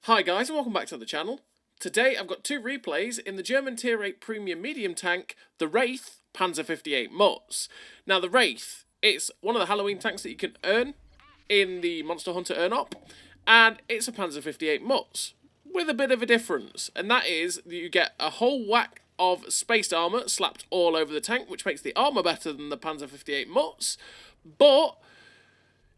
Hi guys and welcome back to the channel. Today I've got two replays in the German Tier 8 Premium Medium Tank, the Wraith Panzer 58 Mutz. Now the Wraith, it's one of the Halloween tanks that you can earn in the Monster Hunter Earn-Up, and it's a Panzer 58 Mutz, with a bit of a difference, and that is that you get a whole whack of spaced armour slapped all over the tank, which makes the armour better than the Panzer 58 Mutz, but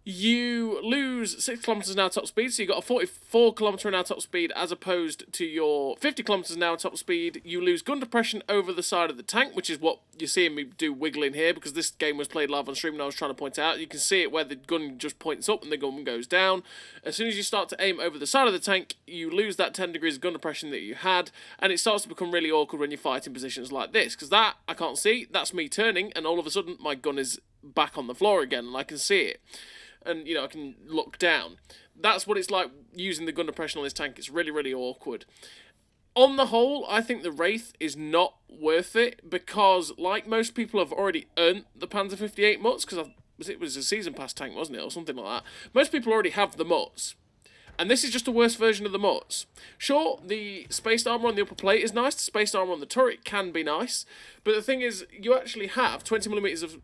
you lose 6 kilometers an hour top speed, so you got a 44 kilometer an hour top speed as opposed to your 50 kilometers an hour top speed. You lose gun depression over the side of the tank, which is what you're seeing me do wiggling here, because this game was played live on stream and I was trying to point out. You can see it where the gun just points up and the gun goes down. As soon as you start to aim over the side of the tank, you lose that 10 degrees of gun depression that you had, and it starts to become really awkward when you fight in positions like this, because that, I can't see, that's me turning, and all of a sudden my gun is back on the floor again, and I can see it. And, you know, I can look down. That's what it's like using the gun depression on this tank. It's really, really awkward. On the whole, I think the Wraith is not worth it because, like most people have already earned the Panzer 58 Mutz, because it was a season pass tank, wasn't it, or something like that. Most people already have the Mutz. And this is just a worse version of the Mutz. Sure, the spaced armour on the upper plate is nice. The spaced armour on the turret can be nice. But the thing is, you actually have 20mm of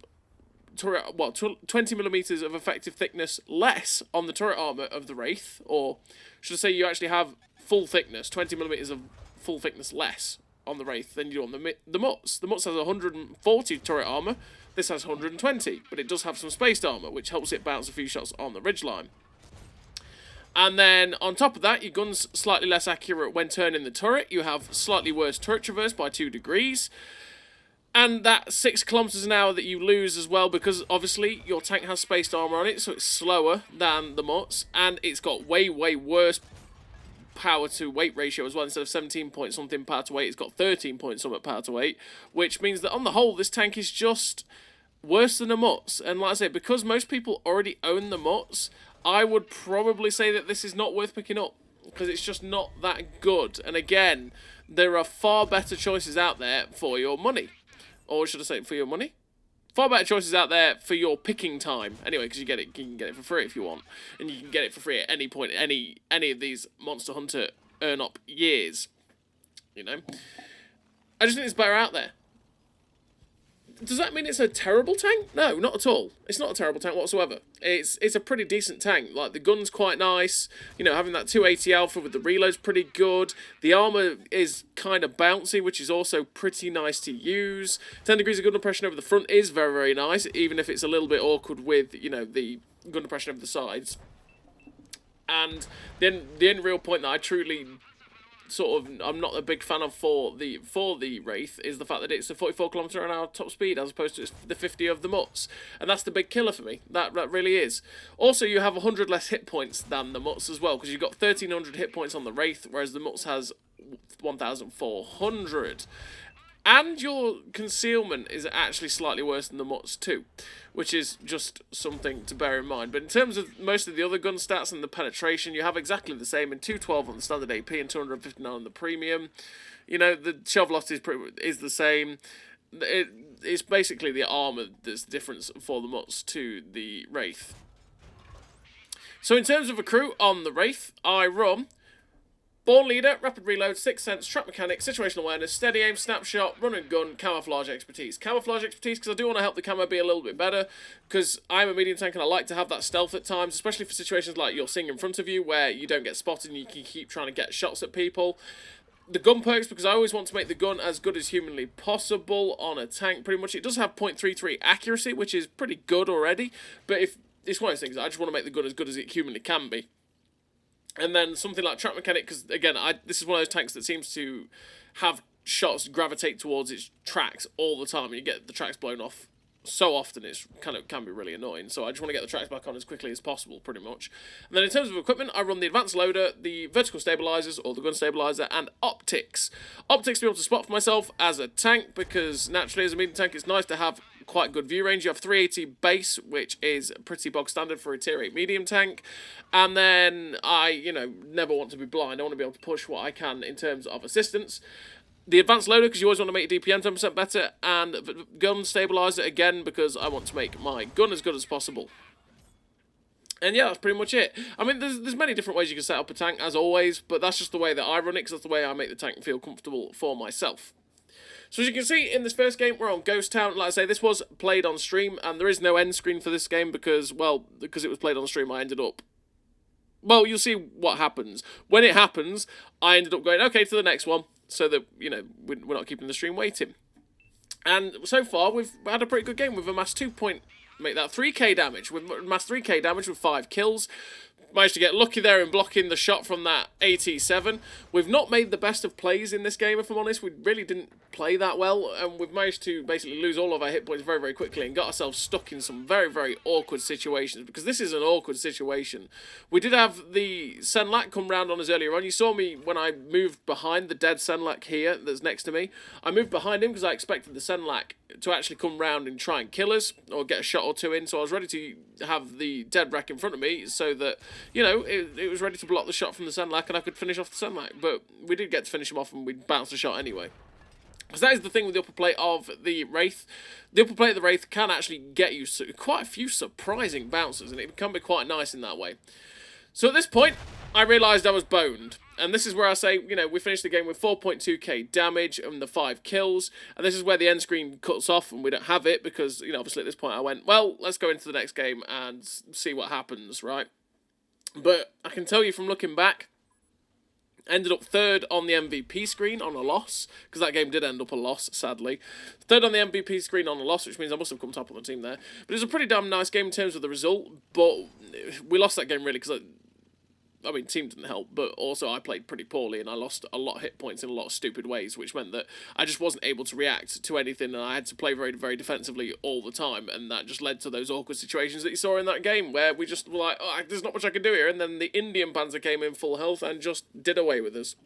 turret, 20mm of effective thickness less on the turret armour of the Wraith, or should I say you actually have full thickness, 20mm of full thickness less on the Wraith than you do on the Mutz. The Mutz has 140 turret armour, this has 120, but it does have some spaced armour, which helps it bounce a few shots on the ridgeline. And then, on top of that, your gun's slightly less accurate when turning the turret. You have slightly worse turret traverse by 2 degrees. And that 6 kilometers an hour that you lose as well, because obviously your tank has spaced armour on it, so it's slower than the Mutz, and it's got way, way worse power to weight ratio as well. Instead of 17 point something power to weight, it's got 13 point something power to weight, which means that on the whole, this tank is just worse than a Mutz. And like I say, because most people already own the Mutz, I would probably say that this is not worth picking up, because it's just not that good. And again, there are far better choices out there for your money. Or should I say for your money? Far better choices out there for your picking time. Anyway, because you can get it for free if you want. And you can get it for free at any point, any of these Monster Hunter Earn-Up years. You know? I just think there's better out there. Does that mean it's a terrible tank? No, not at all. It's not a terrible tank whatsoever. It's a pretty decent tank. Like, the gun's quite nice. You know, having that 280 alpha with the reload's pretty good. The armour is kind of bouncy, which is also pretty nice to use. 10 degrees of gun depression over the front is very, very nice, even if it's a little bit awkward with, you know, the gun depression over the sides. And then the only real point that I truly I'm not a big fan of for the Wraith is the fact that it's a 44 kilometer an hour top speed as opposed to the 50 of the Mutz, and that's the big killer for me. That really is. Also, you have 100 less hit points than the Mutz as well, because you've got 1300 hit points on the Wraith, whereas the Mutz has 1400. And your concealment is actually slightly worse than the Mutz too, which is just something to bear in mind. But in terms of most of the other gun stats and the penetration, you have exactly the same in 212 on the standard AP and 259 on the premium. You know, the shell velocity is the same. It's basically the armour that's the difference for the Mutz to the Wraith. So in terms of a crew on the Wraith, I run Born Leader, Rapid Reload, Sixth Sense, Trap Mechanic, Situational Awareness, Steady Aim, Snapshot, Run and Gun, Camouflage Expertise. Camouflage Expertise because I do want to help the camo be a little bit better, because I'm a medium tank and I like to have that stealth at times, especially for situations like you're seeing in front of you where you don't get spotted and you can keep trying to get shots at people. The gun perks, because I always want to make the gun as good as humanly possible on a tank, pretty much. It does have 0.33 accuracy, which is pretty good already, but if it's one of those things, I just want to make the gun as good as it humanly can be. And then something like Trap Mechanic, because, again, this is one of those tanks that seems to have shots gravitate towards its tracks all the time, and you get the tracks blown off so often, it's can be really annoying. So I just want to get the tracks back on as quickly as possible, pretty much. And then in terms of equipment, I run the Advanced Loader, the Vertical Stabilizers, or the Gun Stabilizer, and Optics. Optics to be able to spot for myself as a tank, because naturally, as a medium tank, it's nice to have quite good view range. You have 380 base, which is pretty bog standard for a tier 8 medium tank. And then I, you know, never want to be blind. I want to be able to push what I can in terms of assistance. The Advanced Loader, because you always want to make your DPM 10% better. And the Gun Stabilizer, again, because I want to make my gun as good as possible. And yeah, that's pretty much it. I mean, there's many different ways you can set up a tank, as always, but that's just the way that I run it, because that's the way I make the tank feel comfortable for myself. So as you can see, in this first game, we're on Ghost Town. Like I say, this was played on stream, and there is no end screen for this game because, well, because it was played on stream, I ended up... Well, you'll see what happens. When it happens, I ended up going, okay, to the next one, so that, you know, we're not keeping the stream waiting. And so far, we've had a pretty good game. We've amassed 3k damage. We've amassed 3k damage with 5 kills. Managed to get lucky there in blocking the shot from that AT7. We've not made the best of plays in this game, if I'm honest. We really didn't play that well, and we've managed to basically lose all of our hit points very, very quickly and got ourselves stuck in some very, very awkward situations, because this is an awkward situation. We did have the Senlak come round on us earlier on. You saw me when I moved behind the dead Senlak here that's next to me. I moved behind him because I expected the Senlak to actually come round and try and kill us or get a shot or two in, so I was ready to have the dead wreck in front of me so that, you know, it was ready to block the shot from the Senlak and I could finish off the Senlak. But we did get to finish him off and we bounced the shot anyway. Because that is the thing with the upper plate of the Wraith. The upper plate of the Wraith can actually get you quite a few surprising bounces, and it can be quite nice in that way. So at this point, I realised I was boned. And this is where I say, you know, we finished the game with 4.2k damage and the 5 kills. And this is where the end screen cuts off and we don't have it because, you know, obviously at this point I went, well, let's go into the next game and see what happens, right? But I can tell you from looking back, ended up third on the MVP screen on a loss, because that game did end up a loss, sadly. Third on the MVP screen on a loss, which means I must have come top on the team there. But it was a pretty damn nice game in terms of the result, but we lost that game really because I mean, team didn't help, but also I played pretty poorly and I lost a lot of hit points in a lot of stupid ways, which meant that I just wasn't able to react to anything and I had to play very, very defensively all the time, and that just led to those awkward situations that you saw in that game where we just were like, oh, there's not much I can do here, and then the Indian Panzer came in full health and just did away with us.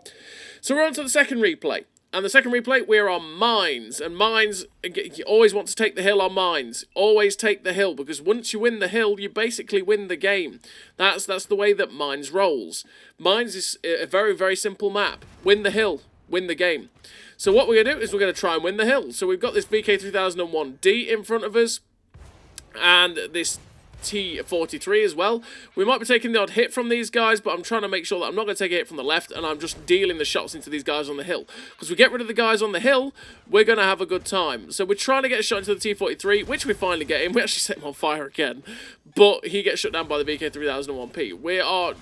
So we're on to the second replay. And the second replay, we're on mines. And mines, you always want to take the hill on mines. Always take the hill, because once you win the hill, you basically win the game. That's the way that mines rolls. Mines is a very, very simple map. Win the hill, win the game. So what we're going to do is we're going to try and win the hill. So we've got this VK3001D in front of us, and this T43 as well. We might be taking the odd hit from these guys, but I'm trying to make sure that I'm not going to take a hit from the left, and I'm just dealing the shots into these guys on the hill. Because we get rid of the guys on the hill, we're going to have a good time. So we're trying to get a shot into the T43, which we finally get him. We actually set him on fire again, but he gets shut down by the VK3001P. We are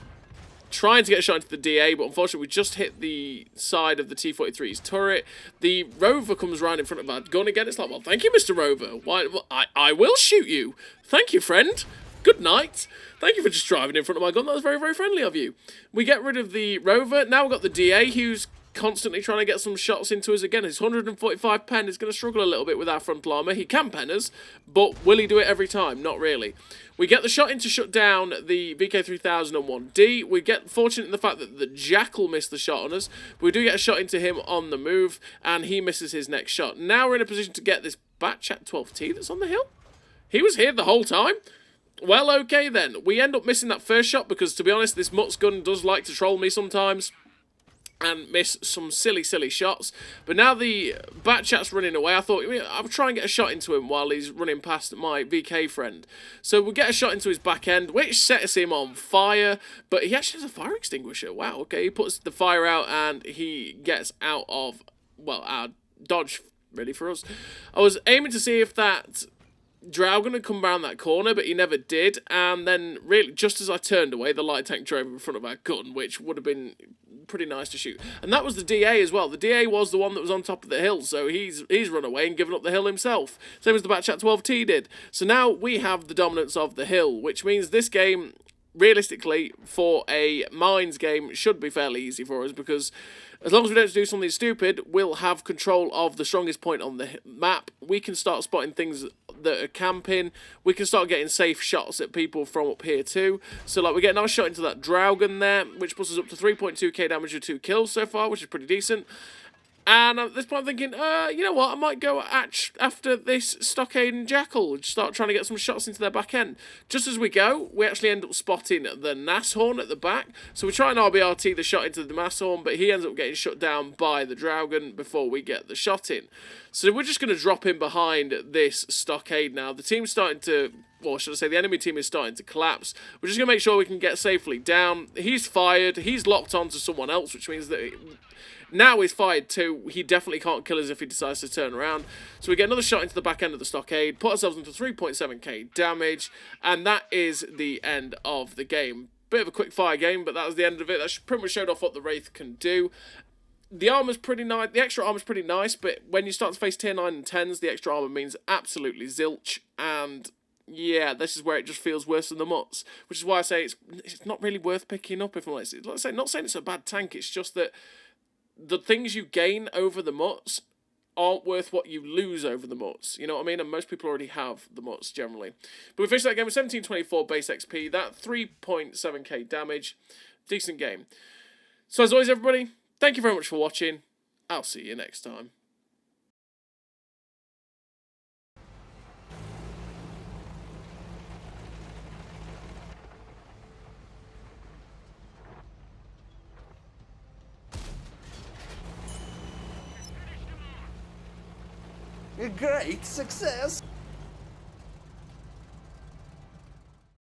trying to get a shot into the DA, but unfortunately we just hit the side of the T43's turret. The Rover comes round in front of our gun again. It's like, well, thank you, Mr. Rover. Why? Well, I will shoot you. Thank you, friend. Good night. Thank you for just driving in front of my gun. That was very, very friendly of you. We get rid of the Rover. Now we've got the DA, who's constantly trying to get some shots into us again. His 145 pen is going to struggle a little bit with our frontal armour. He can pen us, but will he do it every time? Not really. We get the shot in to shut down the VK3001D. We get fortunate in the fact that the Jackal missed the shot on us. We do get a shot into him on the move, and he misses his next shot. Now we're in a position to get this Batchat 12T that's on the hill. He was here the whole time. Well, okay then. We end up missing that first shot because, to be honest, this Mutz gun does like to troll me sometimes and miss some silly, silly shots. But now the Batchat's running away. I thought, I'll try and get a shot into him while he's running past my VK friend. So we get a shot into his back end, which sets him on fire. But he actually has a fire extinguisher. Wow, okay. He puts the fire out and he gets out of, well, our dodge, really, for us. I was aiming to see if that Draugen had come around that corner, but he never did. And then, really, just as I turned away, the light tank drove in front of our gun, which would have been pretty nice to shoot. And that was the DA as well. The DA was the one that was on top of the hill, so he's run away and given up the hill himself. Same as the Batchat 12T did. So now we have the dominance of the hill, which means this game, realistically, for a mines game, should be fairly easy for us, because as long as we don't do something stupid, we'll have control of the strongest point on the map. We can start spotting things that are camping. We can start getting safe shots at people from up here too. So like we get a nice shot into that Draugen there, which puts us up to 3.2k damage with 2 kills so far, which is pretty decent. And at this point I'm thinking, you know what, I might go after this Stockade and Jackal, start trying to get some shots into their back end. Just as we go, we actually end up spotting the Nashorn at the back. So we try and RBRT the shot into the Nashorn, but he ends up getting shut down by the Draugen before we get the shot in. So we're just going to drop in behind this Stockade now. The team's starting to or should I say the enemy team is starting to collapse. We're just going to make sure we can get safely down. He's fired. He's locked on to someone else, which means that now he's fired too. He definitely can't kill us if he decides to turn around. So we get another shot into the back end of the stockade, put ourselves into 3.7k damage, and that is the end of the game. Bit of a quick fire game, but that was the end of it. That pretty much showed off what the Wraith can do. The armor's pretty nice. The extra armor's pretty nice, but when you start to face tier 9 and 10s, the extra armor means absolutely zilch. And yeah, this is where it just feels worse than the Mutz, which is why I say it's not really worth picking up. If I'm like, let's say, not saying it's a bad tank, it's just that the things you gain over the Mutz aren't worth what you lose over the Mutz. You know what I mean? And most people already have the Mutz generally. But we finished that game with 1724 base XP, that 3.7k damage. Decent game. So as always, everybody, thank you very much for watching. I'll see you next time. A great success!